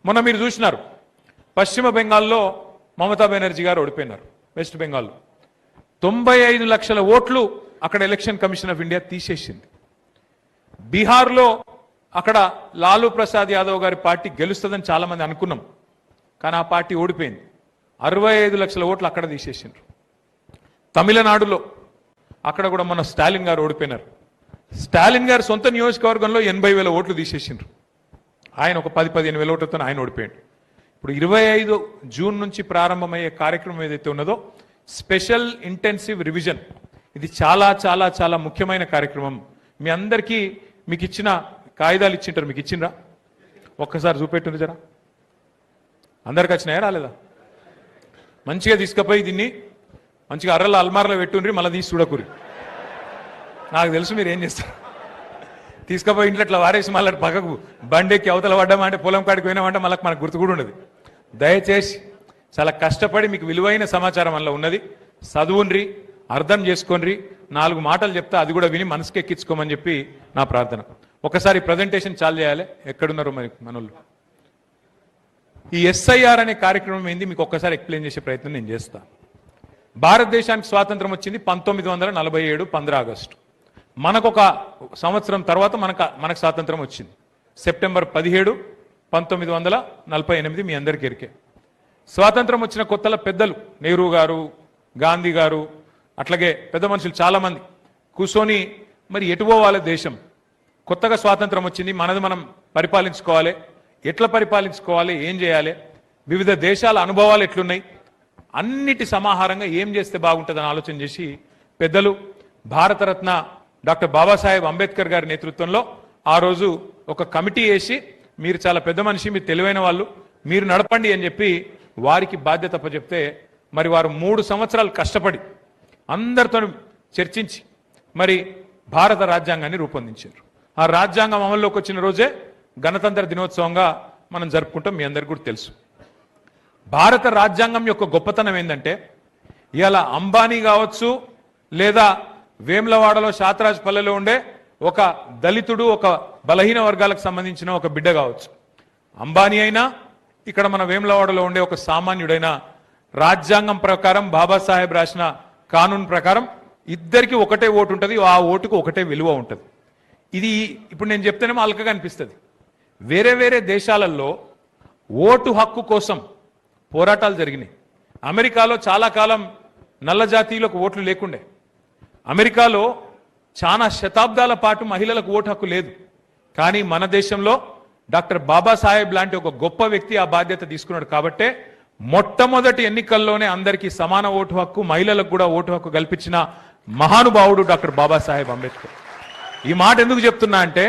మొన్న మీరు చూసినారు పశ్చిమ బెంగాల్లో మమతా బెనర్జీ గారు ఓడిపోయినారు. వెస్ట్ బెంగాల్లో 95 లక్షల ఓట్లు అక్కడ ఎలక్షన్ కమిషన్ ఆఫ్ ఇండియా తీసేసింది. బీహార్లో అక్కడ లాలూ ప్రసాద్ యాదవ్ గారి పార్టీ గెలుస్తుందని చాలా మంది అనుకున్నాం, కానీ ఆ పార్టీ ఓడిపోయింది. 65 లక్షల ఓట్లు అక్కడ తీసేసిండ్రు. తమిళనాడులో అక్కడ కూడా మొన్న స్టాలిన్ గారు ఓడిపోయినారు. స్టాలిన్ గారు సొంత నియోజకవర్గంలో 80,000 ఓట్లు తీసేసిండ్రు. ఆయన ఒక 10-15 వేల ఓట్లతో ఆయన ఓడిపోయాడు. ఇప్పుడు 25 జూన్ నుంచి ప్రారంభమయ్యే కార్యక్రమం ఏదైతే ఉన్నదో స్పెషల్ ఇంటెన్సివ్ రివిజన్, ఇది చాలా చాలా చాలా ముఖ్యమైన కార్యక్రమం. మీ అందరికీ మీకు ఇచ్చిన కాగితాలు ఇచ్చింటారు, మీకు ఇచ్చిండ్రా? ఒక్కసారి చూపెట్టుంది జరా. అందరికి వచ్చినాయా రాలేదా? మంచిగా తీసుకుపోయి దీన్ని మంచిగా అర్రల అల్మార్లో పెట్టుండ్రి, మళ్ళీ తీసి చూడకూరి. నాకు తెలుసు మీరు ఏం చేస్తారు. తీసుకుపోయి ఇంట్లో ఇట్లా వారేసి మళ్ళీ పక్కకు బండెక్కి అవతల పడ్డామంటే పొలం కాడికి పోయినామంటే మళ్ళీ మనకు గుర్తు కూడా ఉండదు. దయచేసి చాలా కష్టపడి మీకు విలువైన సమాచారం వల్ల ఉన్నది, చదువుండ్రి, అర్థం చేసుకోండి. 4 మాటలు చెప్తా అది కూడా విని మనసుకి ఎక్కించుకోమని చెప్పి నా ప్రార్థన. ఒకసారి ప్రజెంటేషన్ చాలు చేయాలి. ఎక్కడున్నారు మరి మనోళ్ళు? ఈ ఎస్ఐఆర్ అనే కార్యక్రమం ఏంది మీకు ఒక్కసారి ఎక్స్ప్లెయిన్ చేసే ప్రయత్నం నేను చేస్తా. భారతదేశానికి స్వాతంత్రం వచ్చింది 1947 15 ఆగస్టు. మనకొక సంవత్సరం తర్వాత మనకు స్వాతంత్రం వచ్చింది సెప్టెంబర్ 17 1948. మీ అందరికీ ఎరికే. స్వాతంత్రం వచ్చిన కొత్తల పెద్దలు నెహ్రూ గారు, గాంధీ గారు, అట్లాగే పెద్ద మనుషులు చాలామంది కూర్చొని మరి ఎటు పోవాలి దేశం, కొత్తగా స్వాతంత్రం వచ్చింది, మనది మనం పరిపాలించుకోవాలి, ఎట్లా పరిపాలించుకోవాలి, ఏం చేయాలి, వివిధ దేశాల అనుభవాలు ఎట్లున్నాయి, అన్నిటి సమాహారంగా ఏం చేస్తే బాగుంటుందని ఆలోచన చేసి పెద్దలు భారతరత్న డాక్టర్ బాబాసాహెబ్ అంబేద్కర్ గారి నేతృత్వంలో ఆ రోజు ఒక కమిటీ వేసి, మీరు చాలా పెద్ద మనిషి, మీరు తెలివైన వాళ్ళు, మీరు నడపండి అని చెప్పి వారికి బాధ్యత అప్పచెప్తే మరి వారు 3 సంవత్సరాలు కష్టపడి అందరితో చర్చించి మరి భారత రాజ్యాంగాన్ని రూపొందించారు. ఆ రాజ్యాంగం అమల్లోకి వచ్చిన రోజే గణతంత్ర దినోత్సవంగా మనం జరుపుకుంటాం. మీ అందరికీ కూడా తెలుసు. భారత రాజ్యాంగం యొక్క గొప్పతనం ఏంటంటే ఇవాళ అంబానీ కావచ్చు, లేదా వేములవాడలో శాతరాజ్ పల్లెలో ఉండే ఒక దళితుడు, ఒక బలహీన వర్గాలకు సంబంధించిన ఒక బిడ్డ కావచ్చు, అంబానీ అయినా ఇక్కడ మన వేములవాడలో ఉండే ఒక సామాన్యుడైనా రాజ్యాంగం ప్రకారం బాబాసాహెబ్ రాసిన కానూన్ ప్రకారం ఇద్దరికి ఒకటే ఓటు ఉంటుంది, ఆ ఓటుకు ఒకటే విలువ ఉంటుంది. ఇది ఇప్పుడు నేను చెప్తేనేమో అల్కగా అనిపిస్తుంది. వేరే వేరే దేశాలలో ఓటు హక్కు కోసం పోరాటాలు జరిగినాయి. అమెరికాలో చాలా కాలం నల్ల జాతీయులకు ఓట్లు లేకుండే. అమెరికాలో చాలా శతాబ్దాల పాటు మహిళలకు ఓటు హక్కు లేదు. కానీ మన దేశంలో డాక్టర్ బాబాసాహెబ్ లాంటి ఒక గొప్ప వ్యక్తి ఆ బాధ్యత తీసుకున్నాడు. కాబట్టే మొట్టమొదటి ఎన్నికల్లోనే అందరికీ సమాన ఓటు హక్కు, మహిళలకు కూడా ఓటు హక్కు కల్పించిన మహానుభావుడు డాక్టర్ బాబాసాహెబ్ అంబేద్కర్. ఈ మాట ఎందుకు చెప్తున్నా అంటే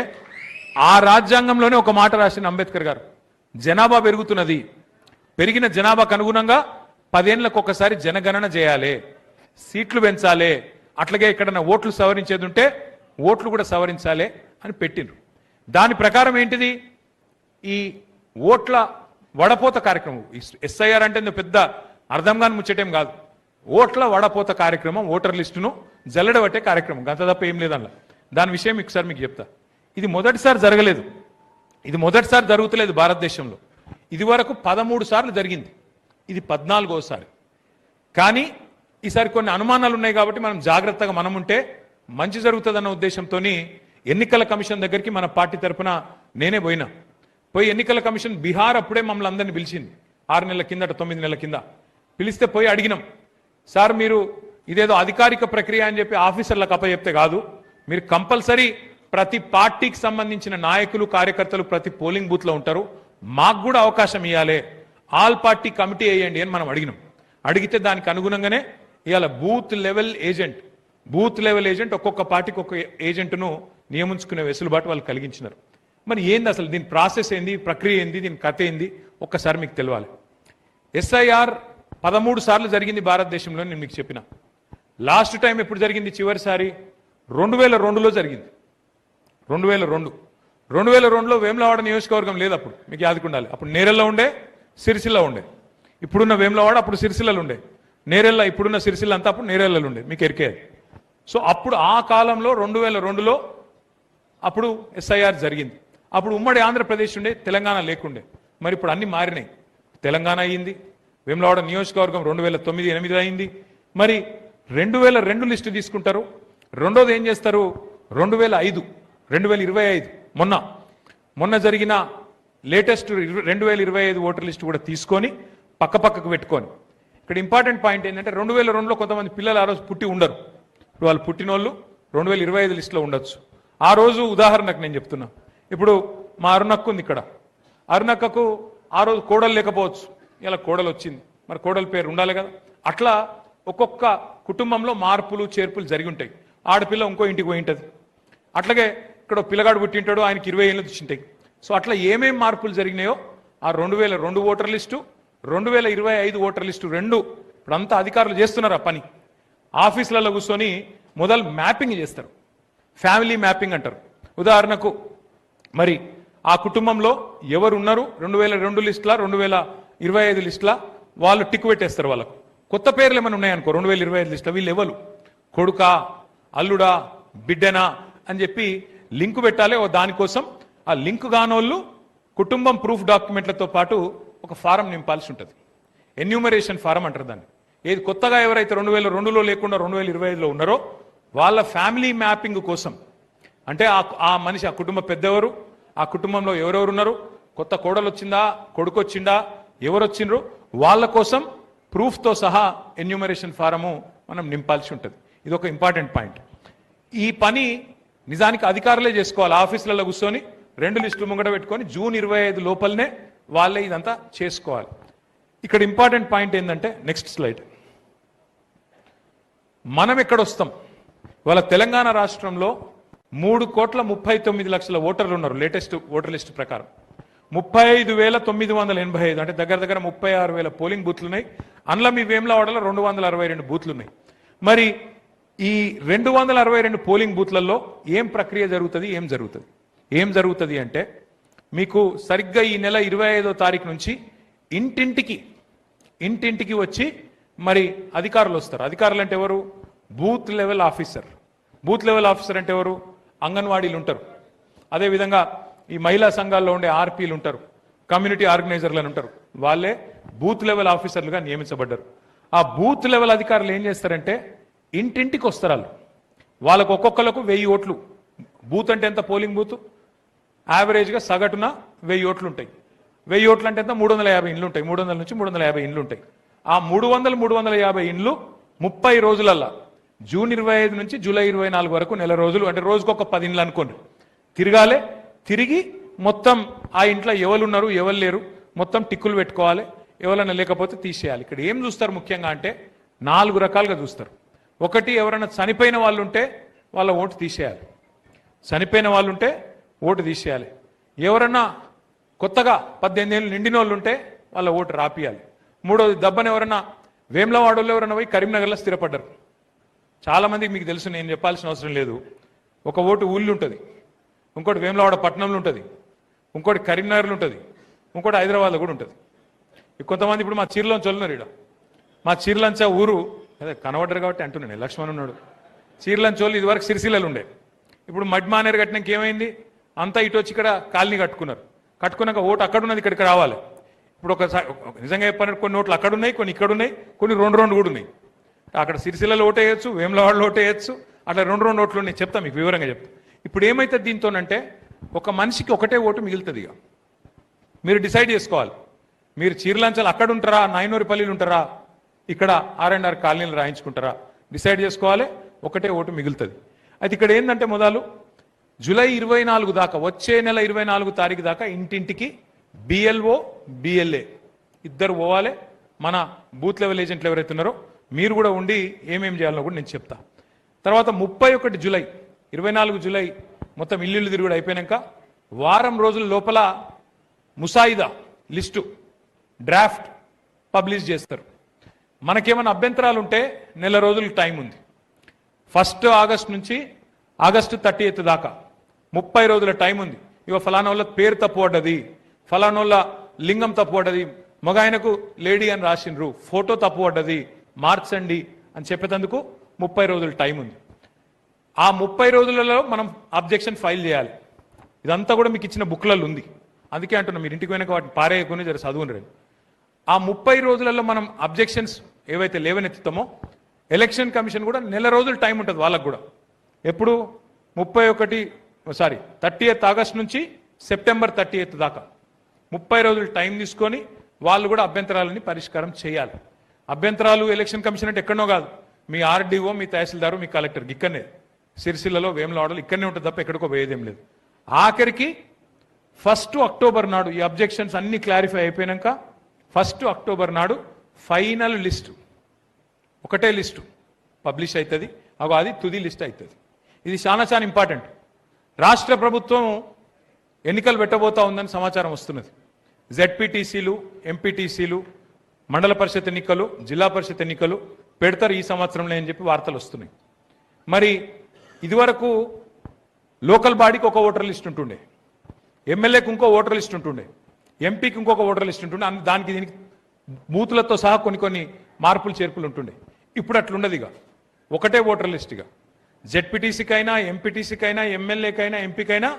ఆ రాజ్యాంగంలోనే ఒక మాట రాసిన అంబేద్కర్ గారు, జనాభా పెరుగుతున్నది, పెరిగిన జనాభాకు అనుగుణంగా 10 ఏళ్లకు ఒకసారి జనగణన చేయాలి, సీట్లు పెంచాలి, అట్లాగే ఎక్కడన్నా ఓట్లు సవరించేది ఉంటే ఓట్లు కూడా సవరించాలి అని పెట్టిండ్రు. దాని ప్రకారం ఏంటిది, ఈ ఓట్ల వడపోత కార్యక్రమం. ఎస్ఐఆర్ అంటే పెద్ద అర్థం కాని ముచ్చటేం కాదు. ఓట్ల వడపోత కార్యక్రమం, ఓటర్ లిస్టును జల్లెడబట్టే కార్యక్రమం, గంత తప్ప ఏం లేదన్న. దాని విషయం ఒకసారి మీకు చెప్తా. ఇది మొదటిసారి జరగలేదు, ఇది మొదటిసారి జరుగుతలేదు భారతదేశంలో. ఇది వరకు 13 సార్లు జరిగింది, ఇది 14వసారి. కానీ ఈసారి కొన్ని అనుమానాలు ఉన్నాయి కాబట్టి మనం జాగ్రత్తగా మనం ఉంటే మంచి జరుగుతుందన్న ఉద్దేశంతో ఎన్నికల కమిషన్ దగ్గరికి మన పార్టీ తరఫున నేనే పోయి ఎన్నికల కమిషన్ బీహార్ అప్పుడే మమ్మల్ని అందరినీ పిలిచింది 6 నెలల కిందట, 9 నెలల కింద పిలిస్తే పోయి అడిగినాం, సార్ మీరు ఇదేదో అధికారిక ప్రక్రియ అని చెప్పి ఆఫీసర్లకు అప్పచెప్తే కాదు, మీరు కంపల్సరీ ప్రతి పార్టీకి సంబంధించిన నాయకులు, కార్యకర్తలు ప్రతి పోలింగ్ బూత్లో ఉంటారు, మాకు కూడా అవకాశం ఇవ్వాలి, ఆల్ పార్టీ కమిటీ వేయండి అని మనం అడిగినాం. అడిగితే దానికి అనుగుణంగానే ఇవాళ బూత్ లెవెల్ ఏజెంట్ ఒక్కొక్క పార్టీకి ఒక్కొక్క ఏజెంట్ను నియమించుకునే వెసులుబాటు వాళ్ళు కలిగించినారు. మరి ఏంది అసలు దీని ప్రాసెస్ ఏంది, ప్రక్రియ ఏంది, దీని కథ ఏంది ఒక్కసారి మీకు తెలియాలి. ఎస్ఐఆర్ 13 సార్లు జరిగింది భారతదేశంలో. నేను మీకు చెప్పిన లాస్ట్ టైం ఎప్పుడు జరిగింది, చివరిసారి 2002లో జరిగింది. 2002లో వేములవాడ నియోజకవర్గం లేదు, అప్పుడు మీకు యాదకుండాలి. అప్పుడు నేరెల్లో ఉండే, సిరిసిల్ల ఉండే. ఇప్పుడున్న వేములవాడ అప్పుడు సిరిసిల్లలు ఉండే, నేరెళ్ళ ఇప్పుడున్న సిరిసిల్ల అంతా అప్పుడు నేరెళ్ళలు ఉండే, మీకు ఎరికే. సో అప్పుడు ఆ కాలంలో 2002లో అప్పుడు ఎస్ఐఆర్ జరిగింది. అప్పుడు ఉమ్మడి ఆంధ్రప్రదేశ్ ఉండే, తెలంగాణ లేకుండే. మరి ఇప్పుడు అన్ని మారినాయి. తెలంగాణ అయ్యింది, వేములవాడ నియోజకవర్గం 2009-8 అయింది. మరి 2002 లిస్టు తీసుకుంటారు. రెండోది ఏం చేస్తారు, 2025 మొన్న జరిగిన లేటెస్ట్ 2025 ఓటర్ లిస్టు కూడా తీసుకొని పక్కకు పెట్టుకొని, ఇక్కడ ఇంపార్టెంట్ పాయింట్ ఏంటంటే 2002లో కొంతమంది పిల్లలు ఆ రోజు పుట్టి ఉండరు. ఇప్పుడు వాళ్ళు పుట్టినోళ్ళు 2025 లిస్టులో ఉండొచ్చు. ఆ రోజు ఉదాహరణకు నేను చెప్తున్నా, ఇప్పుడు మా అరుణక్క ఉంది ఇక్కడ, అరుణక్కకు ఆ రోజు కోడలు లేకపోవచ్చు, ఇలా కోడలు వచ్చింది, మరి కోడల పేరు ఉండాలి కదా. అట్లా ఒక్కొక్క కుటుంబంలో మార్పులు చేర్పులు జరిగి ఉంటాయి. ఆడపిల్ల ఇంకో ఇంటికి పోయి ఉంటుంది, అట్లాగే ఇక్కడ పిల్లగాడు పుట్టింటాడు, ఆయనకి 20 ఏళ్ళు వచ్చింటాయి. సో అట్లా ఏమేం మార్పులు జరిగినాయో ఆ 2002 ఓటర్ లిస్టు 2025 ఓటర్ లిస్టు రెండు ఇప్పుడంతా అధికారులు చేస్తున్నారు ఆ పని. ఆఫీసులలో కూర్చొని మొదలు మ్యాపింగ్ చేస్తారు, ఫ్యామిలీ మ్యాపింగ్ అంటారు. ఉదాహరణకు మరి ఆ కుటుంబంలో ఎవరు ఉన్నారు 2002 లిస్టులా 2025 లిస్టులా వాళ్ళు టిక్ పెట్టేస్తారు. వాళ్ళకు కొత్త పేర్లు ఏమైనా ఉన్నాయనుకో 2025 లిస్టులో, వీళ్ళు ఎవరు, కొడుకా, అల్లుడా, బిడ్డనా అని చెప్పి లింకు పెట్టాలి. దానికోసం ఆ లింకు కానోళ్ళు కుటుంబం ప్రూఫ్ డాక్యుమెంట్లతో పాటు ఒక ఫారం నింపాల్సి ఉంటుంది. ఎన్యూమరేషన్ ఫారం అంటారు దాన్ని. ఏది కొత్తగా ఎవరైతే 2002లో లేకుండా 2025లో ఉన్నారో వాళ్ళ ఫ్యామిలీ మ్యాపింగ్ కోసం, అంటే ఆ మనిషి, ఆ కుటుంబ పెద్దెవరు, ఆ కుటుంబంలో ఎవరెవరు ఉన్నారు, కొత్త కోడలు వచ్చిందా, కొడుకు వచ్చిందా, ఎవరు వచ్చిండ్రు, వాళ్ళ కోసం ప్రూఫ్తో సహా ఎన్యూమరేషన్ ఫారము మనం నింపాల్సి ఉంటుంది. ఇది ఒక ఇంపార్టెంట్ పాయింట్. ఈ పని నిజానికి అధికారులే చేసుకోవాలి. ఆఫీసులలో కూర్చొని 2 లిస్టులు ముంగట పెట్టుకొని జూన్ 25 లోపలనే వాళ్ళే ఇదంతా చేసుకోవాలి. ఇక్కడ ఇంపార్టెంట్ పాయింట్ ఏంటంటే, నెక్స్ట్ స్లైడ్, మనం ఎక్కడొస్తాం. వాళ్ళ తెలంగాణ రాష్ట్రంలో 3,39,00,000 ఓటర్లు ఉన్నారు. లేటెస్ట్ ఓటర్ లిస్ట్ ప్రకారం 35,985, అంటే దగ్గర 36,000 పోలింగ్ బూత్లు ఉన్నాయి. అందులో మీ వేములవాడలో 262 బూత్లు ఉన్నాయి. మరి ఈ 262 పోలింగ్ బూత్లలో ఏం ప్రక్రియ జరుగుతుంది, ఏం జరుగుతుంది అంటే, మీకు సరిగ్గా ఈ నెల 25వ తారీఖు నుంచి ఇంటింటికి వచ్చి మరి అధికారులు వస్తారు. అధికారులు అంటే ఎవరు, booth level officer. Booth level officer అంటే ఎవరు, అంగన్వాడీలు ఉంటారు. అదేవిధంగా ఈ మహిళా సంఘాల్లో ఉండే ఆర్పీలు ఉంటారు, కమ్యూనిటీ ఆర్గనైజర్లు అని ఉంటారు. వాళ్ళే బూత్ లెవెల్ ఆఫీసర్లుగా నియమించబడ్డారు. ఆ బూత్ లెవెల్ అధికారులు ఏం చేస్తారంటే, ఇంటింటికి వస్తారు. వాళ్ళకు ఒక్కొక్కరికి 1000 ఓట్లు. బూత్ అంటే ఎంత, పోలింగ్ బూత్ యావరేజ్గా సగటున 1000 ఓట్లు ఉంటాయి. 1000 ఓట్లు అంటే ఎంత, 350 ఇండ్లు ఉంటాయి. 300 నుంచి 350 ఇండ్లు ఉంటాయి. ఆ 350 ఇండ్లు 30 రోజులల్లా, జూన్ 25 నుంచి జూలై 24 వరకు, నెల రోజులు, అంటే రోజుకొక 10 ఇండ్లు అనుకోండి, తిరగాలి. తిరిగి మొత్తం ఆ ఇంట్లో ఎవరు ఉన్నారు ఎవరు లేరు మొత్తం టిక్కులు పెట్టుకోవాలి. ఎవరైనా లేకపోతే తీసేయాలి. ఇక్కడ ఏం చూస్తారు ముఖ్యంగా అంటే 4 రకాలుగా చూస్తారు. ఒకటి, ఎవరైనా చనిపోయిన వాళ్ళు ఉంటే వాళ్ళ ఓటు తీసేయాలి. ఓటు తీసేయాలి. ఎవరన్నా కొత్తగా 18 ఏళ్ళు నిండిన వాళ్ళు ఉంటే వాళ్ళ ఓటు రాపియాలి. మూడోది, దబ్బని ఎవరన్నా వేములవాడలో ఎవరన్నా పోయి కరీంనగర్లో స్థిరపడ్డారు. చాలామందికి మీకు తెలుసు, నేను చెప్పాల్సిన అవసరం లేదు. ఒక ఓటు ఊళ్ళు ఉంటుంది, ఇంకోటి వేములవాడ పట్టణంలో ఉంటుంది, ఇంకోటి కరీంనగర్లో ఉంటుంది, ఇంకోటి హైదరాబాద్లో కూడా ఉంటుంది. కొంతమంది ఇప్పుడు మా చీరలోంచి వెళ్ళినారు. ఇక్కడ మా చీరలంచా ఊరు అదే కనబడ్డారు కాబట్టి అంటున్నాను. లక్ష్మణ్ ఉన్నాడు. చీరలంచోళ్ళు ఇదివరకు సిరిసిల్లలు ఉండే, ఇప్పుడు మడ్మానేరు కట్టినాక ఏమైంది, అంతా ఇటు వచ్చి ఇక్కడ కాలనీ కట్టుకున్నాక ఓటు అక్కడ ఉన్నది ఇక్కడికి రావాలి. ఇప్పుడు ఒకసారి నిజంగా చెప్పాలంటే కొన్ని ఓట్లు అక్కడ ఉన్నాయి, కొన్ని ఇక్కడ ఉన్నాయి, కొన్ని 2 కూడా ఉన్నాయి. అక్కడ సిరిసిల్లలో ఓటేయచ్చు, వేములవాడలో ఓటేయచ్చు, అట్లా 2 ఓట్లు ఉన్నాయి. చెప్తా మీకు వివరంగా చెప్తా. ఇప్పుడు ఏమైతుంది దీంతోనంటే, ఒక మనిషికి ఒకటే ఓటు మిగులుతుంది. ఇక మీరు డిసైడ్ చేసుకోవాలి, మీరు చీరలంచలు అక్కడ ఉంటారా, నాయనూరిపల్లిలు ఉంటారా, ఇక్కడ R&R కాలనీలు రాయించుకుంటారా, డిసైడ్ చేసుకోవాలి. ఒకటే ఓటు మిగులుతుంది. అయితే ఇక్కడ ఏంటంటే, మొదలు జూలై 24 దాకా, వచ్చే నెల 24 తారీఖు దాకా ఇంటింటికి BLO BLA ఇద్దరు పోవాలి. మన బూత్ లెవెల్ ఏజెంట్లు ఎవరైతే ఉన్నారో మీరు కూడా ఉండి ఏమేం చేయాలో కూడా నేను చెప్తా. తర్వాత 31 జూలై 24 జూలై మొత్తం ఇల్లు తిరుగుడు అయిపోయాక వారం రోజుల లోపల ముసాయిదా లిస్టు డ్రాఫ్ట్ పబ్లిష్ చేస్తారు. మనకేమైనా అభ్యంతరాలు ఉంటే నెల రోజులు టైం ఉంది. 1 ఆగస్టు నుంచి ఆగస్టు 30 దాకా 30 రోజుల టైం ఉంది. ఇక ఫలానా వాళ్ళ పేరు తప్పుపడ్డది, ఫలానా వాళ్ళ లింగం తప్పుపడ్డది, మగ ఆయనకు లేడీ అని రాసిండ్రు, ఫోటో తప్పుపడ్డది, మార్చండి అని చెప్పేందుకు 30 రోజుల టైం ఉంది. ఆ 30 రోజులలో మనం అబ్జెక్షన్ ఫైల్ చేయాలి. ఇదంతా కూడా మీకు ఇచ్చిన బుక్లలో ఉంది. అందుకే అంటున్నా మీరు ఇంటికి వెనక వాటిని పారేయకుని జర చదువుని రండి. ఆ 30 రోజులలో మనం అబ్జెక్షన్స్ ఏవైతే లేవనెత్తుతామో ఎలక్షన్ కమిషన్ కూడా నెల రోజులు టైం ఉంటుంది వాళ్ళకు కూడా. ఎప్పుడు 30th ఆగస్ట్ నుంచి సెప్టెంబర్ 30th దాకా 30 రోజులు టైం తీసుకొని వాళ్ళు కూడా అభ్యంతరాలని పరిష్కారం చేయాలి. అభ్యంతరాలు ఎలక్షన్ కమిషన్ అంటే ఎక్కడనో కాదు, మీ ఆర్డీఓ, మీ తహసీల్దారు, మీ కలెక్టర్ ఇక్కడనే సిరిసిల్లలో వేములవాడలో ఇక్కడనే ఉంటుంది తప్ప ఎక్కడికో పోయేదేం లేదు. ఆఖరికి 1 అక్టోబర్ నాడు ఈ అబ్జెక్షన్స్ అన్ని క్లారిఫై అయిపోయాక 1 అక్టోబర్ నాడు ఫైనల్ లిస్టు, ఒకటే లిస్టు పబ్లిష్ అవుతుంది. అది తుది లిస్ట్ అవుతుంది. ఇది చాలా చాలా ఇంపార్టెంట్. రాష్ట్ర ప్రభుత్వం ఎన్నికలు పెట్టబోతా ఉందని సమాచారం వస్తున్నది. జెడ్పీటీసీలు, ఎంపీటీసీలు, మండల పరిషత్ ఎన్నికలు, జిల్లా పరిషత్ ఎన్నికలు పెడతారు ఈ సంవత్సరంలో అని చెప్పి వార్తలు వస్తున్నాయి. మరి ఇదివరకు లోకల్ బాడీకి ఒక ఓటర్ లిస్ట్ ఉంటుండే, ఎమ్మెల్యేకి ఇంకో ఓటర్ లిస్ట్ ఉంటుండే, ఎంపీకి ఇంకొక ఓటర్ లిస్ట్ ఉంటుండే. దానికి దీనికి బూతులతో సహా కొన్ని మార్పులు చేర్పులు ఉంటుండే. ఇప్పుడు అట్లుండదు. ఇక ఒకటే ఓటర్ లిస్ట్గా జెడ్పీటీసీకైనా, ఎంపీటీసీకైనా, ఎమ్మెల్యేకైనా, ఎంపీకైనా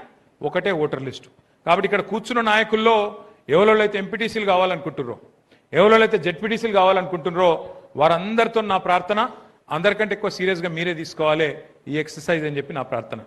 ఒకటే ఓటర్ లిస్టు. కాబట్టి ఇక్కడ కూర్చున్న నాయకుల్లో ఎవరైతే ఎంపీటీసీలు కావాలనుకుంటున్నారో, ఎవరైతే జెడ్పీటీసీలు కావాలనుకుంటున్నారో వారందరితో నా ప్రార్థన, అందరికంటే ఎక్కువ సీరియస్గా మీరే తీసుకోవాలి ఈ ఎక్సర్సైజ్ అని చెప్పి నా ప్రార్థన.